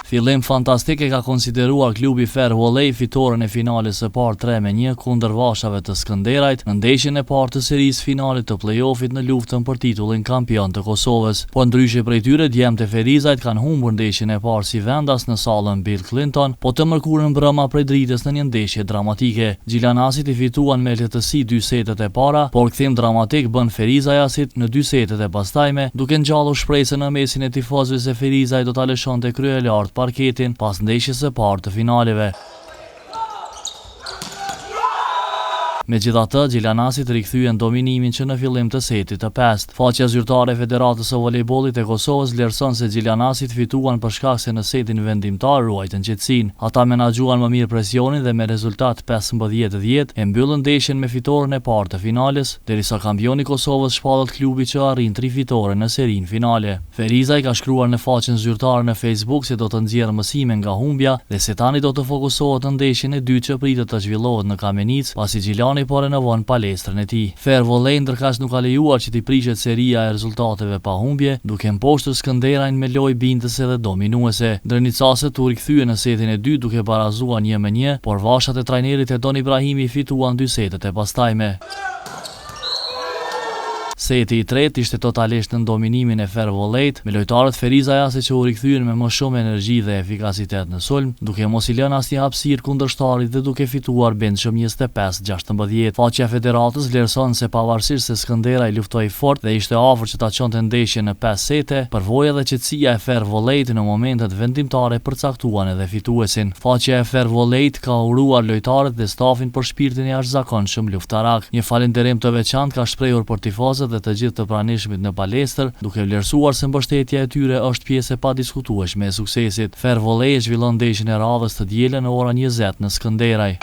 Fillim fantastik e ka konsideruar klubi Fair Volley fitoren e finales së parë 3-1 kundër Vashave të Skënderajt në ndeshjen e parë të serisë finale të play-offit në luftën për titullin kampion të Kosovës. Po ndryshe prej tyre, djemtë e Ferizajt kanë humbur ndeshjen e parë si vendas në sallën Bill Clinton, po të mërkurën brëma prej dritës në një ndeshje dramatike. Gjilanasit i fituan me lehtësi 2 setet e para, por kthim dramatik bën Ferizajasit në 2 setet e pastajme, duke ngjallur shpresën në mesin e tifozëve se Ferizaj do ta lëshonte krye lart parketin pas ndeshjes së parë të finaleve. Megjithatë, Gjilanasit rikthyen dominimin që në fillim të setit të 5. Faqja zyrtare e Federatës së Volejbollit e Kosovës vlerëson se Gjilanasit fituan për shkak se në setin vendimtar ruajtën qetësinë. Ata menaxhuan më mirë presionin dhe me rezultat 15-10 e mbyllën ndeshjen me fitoren e parë të finales, derisa kampioni i Kosovës shpallët klubi që arrin 3 fitore në serinë finale. Ferizaj ka shkruar në faqen zyrtare në Facebook se do të nxjerrë mësime nga humbja dhe se tani do të fokusohet në ndeshjen e dytë që pritet të zhvillohet në Kamenic, pasi Gjilani po renovon palestrën e tij. Fair Volley ndërkaq nuk ka lejuar që t'i prishet seria e rezultateve pa humbje, duke mposhtur Skënderajin me lojë bindëse dhe dominuese. Drënicaset u rikthyen në setin e dytë duke barazuar 1-1, por vashat e trajnerit Edon Ibrahimi fituan 2 setet e pastajme. Seti i tretë ishte totalisht në dominimin e Fair Volleyt, me lojtarët Ferizajasi që u rikthyen me më shumë energji dhe efikasitet në sulm, duke mos i lënë asnjë hapësirë kundërshtarit dhe duke fituar bindshëm 25-16. Faqja e Federatës vlerëson se pavarësisht se Skënderaj luftoi fort dhe ishte afër që ta çonte ndeshjen në 5 sete, përvoja dhe qetësia e Fair Volleyt në momentet vendimtare përcaktuan edhe fituesin. Faqja e Fair Volleyt ka uruar lojtarët dhe stafin për shpirtin e jashtëzakonshëm luftarak. Një falënderim të veçantë ka shprehur për tifozët dhe të gjithë të pranishmit në palestër, duke vlerësuar se mbështetja e tyre është pjesë e padiskutueshme e suksesit. Fair Volley zhvillon ndeshjen e radhës të dielën në orën 20 në Skënderaj.